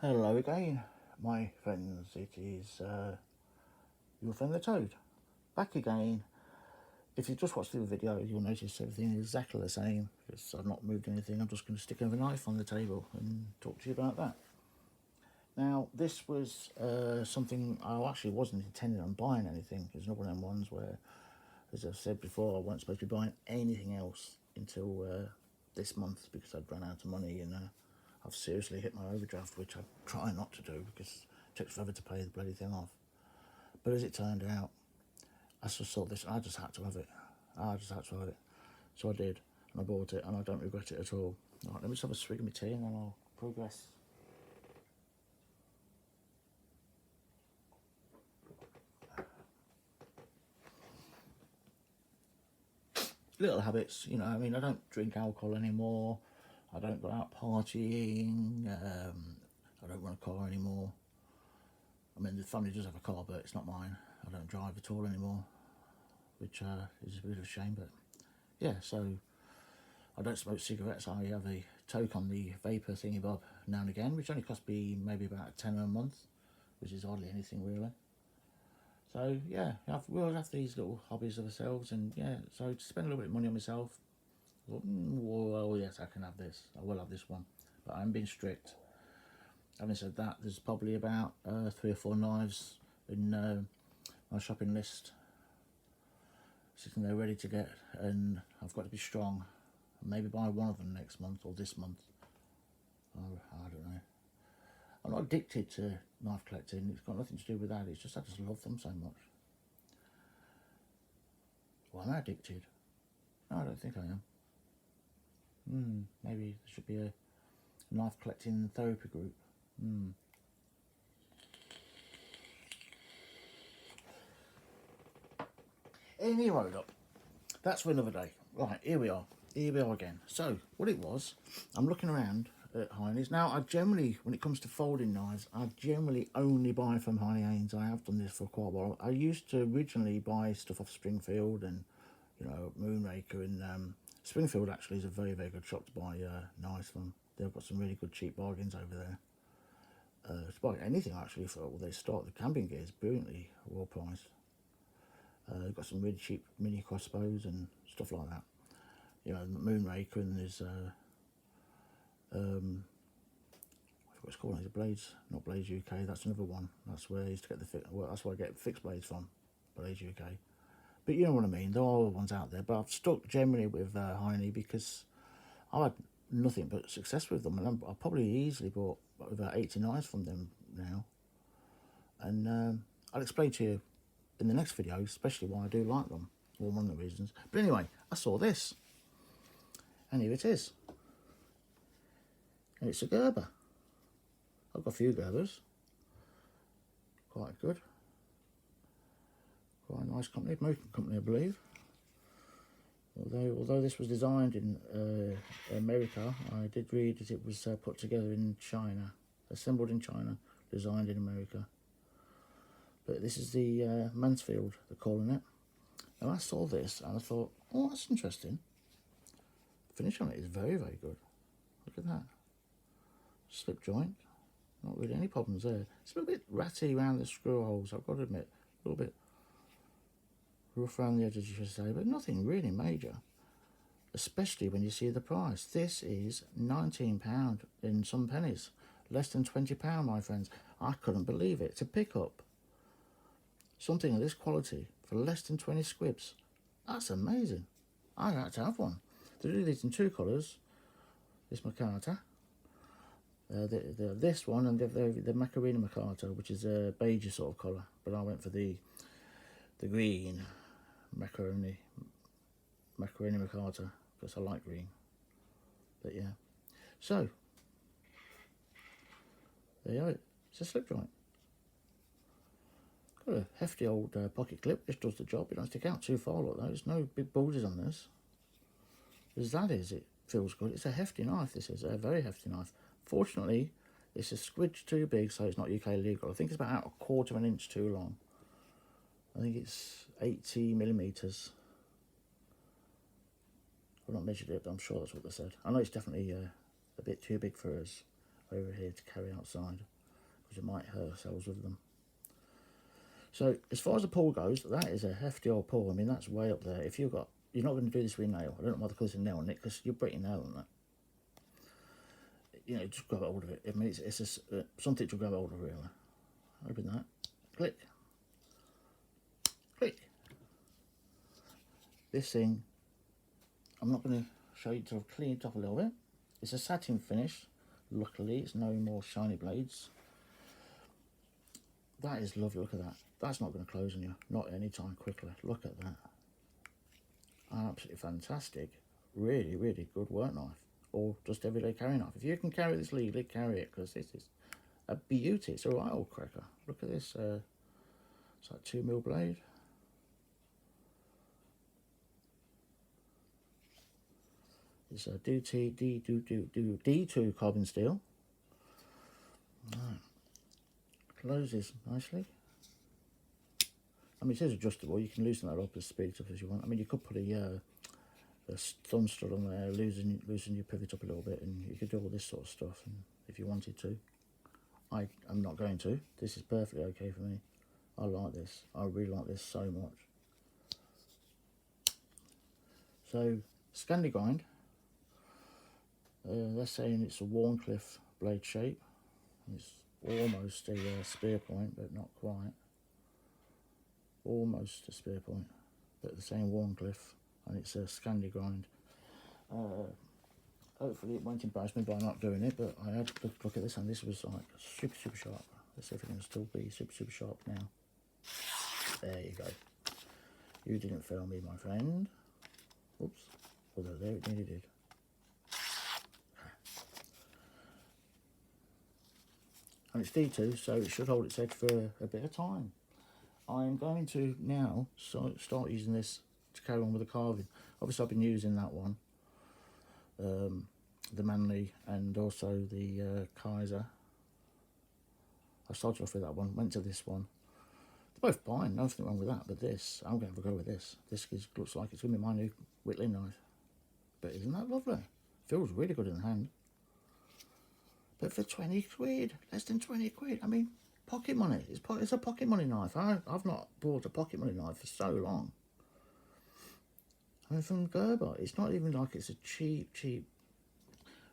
Hello again, my friends. It is your friend the Toad, back again. If you just watched the video, you'll notice everything is exactly the same because I've not moved anything. I'm just going to stick another knife on the table and talk to you about that. Now, this was something I actually wasn't intending on buying anything. It's not one of them ones where, as I've said before, I wasn't supposed to be buying anything else until this month because I'd run out of money and I've seriously hit my overdraft, which I try not to do because it takes forever to pay the bloody thing off. But as it turned out, I just saw this and I just had to have it. I just had to have it. So I did, and I bought it, and I don't regret it at all. All right, let me just have a swig of my tea and then I'll progress. Little habits, you know, I mean, I don't drink alcohol anymore. I don't go out partying. I don't run a car anymore. I mean, the family does have a car, but it's not mine. I don't drive at all anymore, which is a bit of a shame. But yeah, so I don't smoke cigarettes. I have a toke on the vapor thingy bob now and again, which only cost me maybe about a tenner a month, which is hardly anything really. So yeah, we all have these little hobbies of ourselves, and yeah, so to spend a little bit of money on myself. Well, yes, I can have this. I will have this one, but I'm being strict. Having said that, there's probably about 3 or 4 knives in my shopping list sitting there ready to get, and I've got to be strong. Maybe buy one of them next month or this month. I don't know. I'm not addicted to knife collecting. It's got nothing to do with that. It's just I just love them so much. Well, am I addicted? No, I don't think I am. Maybe there should be a knife collecting therapy group. Anyway, look, that's for another day. Right, here we are. Here we are again. So, what it was, I'm looking around at Heine's. Now, I generally, when it comes to folding knives, I generally only buy from Heine Haynes. I have done this for quite a while. I used to originally buy stuff off Springfield and, you know, Moonraker. And Springfield actually is a very, very good shop to buy knives from. They've got some really good cheap bargains over there. To buy anything actually for well, they start the camping gear is brilliantly well priced. They've got some really cheap mini crossbows and stuff like that. You know, Moonraker, and there's I forgot what it's called. It's Blades, not Blades UK. That's another one. That's where I used to get that's where I get fixed blades from, Blades UK. But you know what I mean. There are other ones out there, but I've stuck generally with Heine because I've had nothing but success with them, and I've probably easily bought about 80 knives from them now. And I'll explain to you in the next video, especially why I do like them, or one of the reasons. But anyway, I saw this, and here it is, and it's a Gerber. I've got a few Gerbers, quite good, quite a nice company, American company, I believe. Although this was designed in America, I did read that it was put together in China, assembled in China, designed in America. But this is the Mansfield, they're calling it. And I saw this and I thought, oh, that's interesting. The finish on it is very, very good. Look at that. Slip joint. Not really any problems there. It's a little bit ratty around the screw holes, I've got to admit. A little bit rough around the edges, you should say, but nothing really major. Especially when you see the price. This is £19 in some pennies. Less than £20, my friends. I couldn't believe it. To pick up something of this quality for less than 20 squibs. That's amazing. I had to have one. They do these in 2 colours. This Makata. This one and the Macarena Makata, which is a beige sort of colour. But I went for the green Macarena Makata because I like green. But yeah. So, there you go. It's a slip joint. Got a hefty old pocket clip, which does the job. It don't stick out too far like that. There's no big bulges on this. As that is, it feels good. It's a hefty knife, this is. A very hefty knife. Fortunately, it's a squidge too big, so it's not UK legal. I think it's about 1/4 of an inch too long. I think it's 80mm. I've not measured it, but I'm sure that's what they said. I know it's definitely a bit too big for us. over here to carry outside, because we might hurt ourselves with them. So as far as the paw goes, that is a hefty old paw. I mean, that's way up there. If you're not going to do this with a nail. I don't know why they call it a nail on it, because you break your nail on that. You know, just grab hold of it. I mean, it's something to grab hold of, really. Open that. Click. Click. This thing, I'm not going to show you till I've cleaned it off a little bit. It's a satin finish. Luckily, it's no more shiny blades. That is lovely. Look at that. That's not going to close on you. Not any time quickly. Look at that. Absolutely fantastic. Really, really good work knife. Or just everyday carry knife. If you can carry this legally, carry it, because this is a beauty. It's a right old cracker. Look at this. It's like 2mm blade. It's a D2 carbon steel. Right. Closes nicely. I mean, it is adjustable. You can loosen that up as speed up as you want. I mean, you could put a thumb stud on there, loosen your pivot up a little bit, and you could do all this sort of stuff. And if you wanted to, I'm not going to. This is perfectly okay for me. I like this. I really like this so much. So, Scandi grind. They're saying it's a Warncliffe blade shape. It's almost a spear point, but not quite. Almost a spear point, but the same Warncliffe, and it's a Scandi grind. Hopefully it won't embarrass me by not doing it, but I had to look at this, and this was like super sharp. Let's see if it can still be super sharp now. There you go. You didn't fail me, my friend. Oops. Although there it nearly did. And it's D2, so it should hold its edge for a bit of time. I'm going to now start using this to carry on with the carving. Obviously, I've been using that one, the Manly, and also the Kaiser. I started off with that one, went to this one. They're both fine, nothing wrong with that, but this, I'm going to go with this. This looks like it's going to be my new whittling knife. But isn't that lovely? Feels really good in the hand. But for 20 quid, less than 20 quid, I mean, pocket money. It's a pocket money knife. I've not bought a pocket money knife for so long. I mean, from Gerber, it's not even like it's a cheap,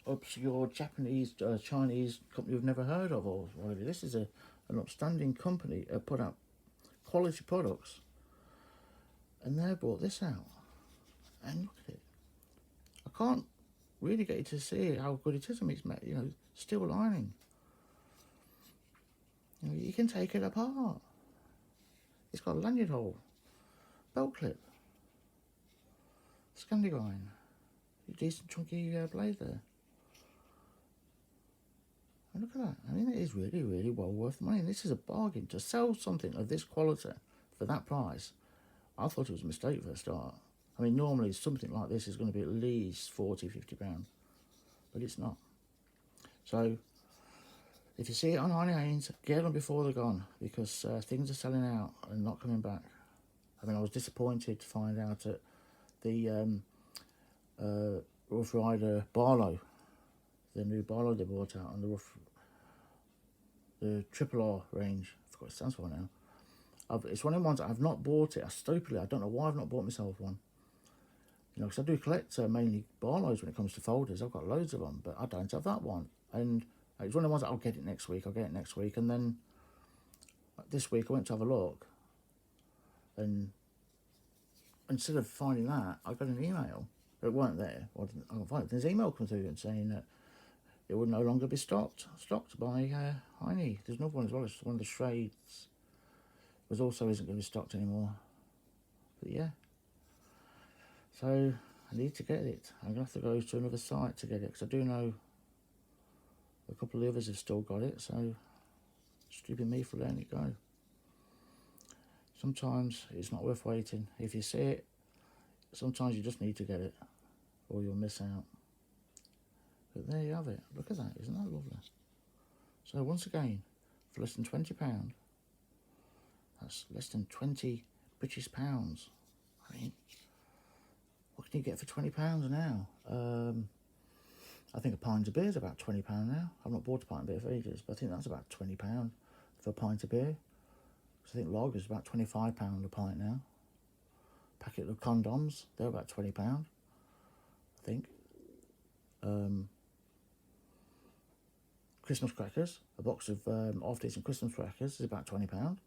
obscure Japanese, Chinese company you've never heard of or whatever. This is an upstanding company put out quality products. And they brought this out. And look at it. I can't really get you to see how good it is. I mean, it's, you know, steel lining. You know, you can take it apart. It's got a lanyard hole, belt clip, Scandi grind, a decent chunky blade there. And look at that. I mean, it is really, really well worth the money. And this is a bargain. To sell something of this quality for that price, I thought it was a mistake for a start. I mean, normally something like this is going to be at least £40, £50, but it's not. So, if you see it on Honey Haynes, get them before they're gone, because things are selling out and not coming back. I mean, I was disappointed to find out that the Rough Rider Barlow, the new Barlow they brought out, and the Triple R range, I forgot what it stands for now. It's one of the ones I've not bought it. I don't know why I've not bought myself one. You know, because I do collect mainly Barlows when it comes to folders. I've got loads of them, but I don't have that one. And it's one of the ones that I'll get it next week. And then this week I went to have a look, and instead of finding that, I got an email. It weren't there. Well, I didn't find it. There's an email come through and saying that it would no longer be stocked by Heine. There's another one as well. It's one of the Shrades. Which also isn't going to be stocked anymore. But yeah. So I need to get it. I'm going to have to go to another site to get it, because I do know a couple of the others have still got it, so stupid me for letting it go. Sometimes it's not worth waiting. If you see it, sometimes you just need to get it, or you'll miss out. But there you have it. Look at that. Isn't that lovely? So once again, for less than £20, that's less than 20 British pounds. I mean, what can you get for £20 now? I think a pint of beer is about £20 now. I've not bought a pint of beer for ages, but I think that's about £20 for a pint of beer. So I think lager's about £25 a pint now. Packet of condoms, they're about £20, I think. Christmas crackers, a box of half-decent Christmas crackers is about £20.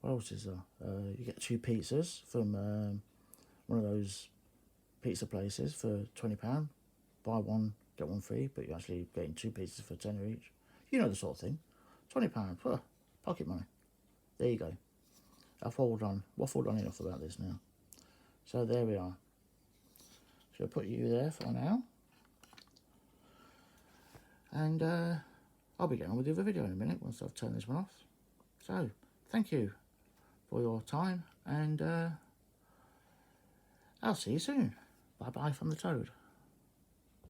What else is there? You get 2 pizzas from one of those pizza places for £20. Buy one, get one free, but you're actually getting 2 pizzas for £10 each. You know the sort of thing. £20, pocket money. There you go. I've waffled on enough about this now. So there we are. Shall I put you there for now? And I'll be getting on with the other video in a minute once I've turned this one off. So, thank you for your time, and I'll see you soon. Bye-bye from the Toad.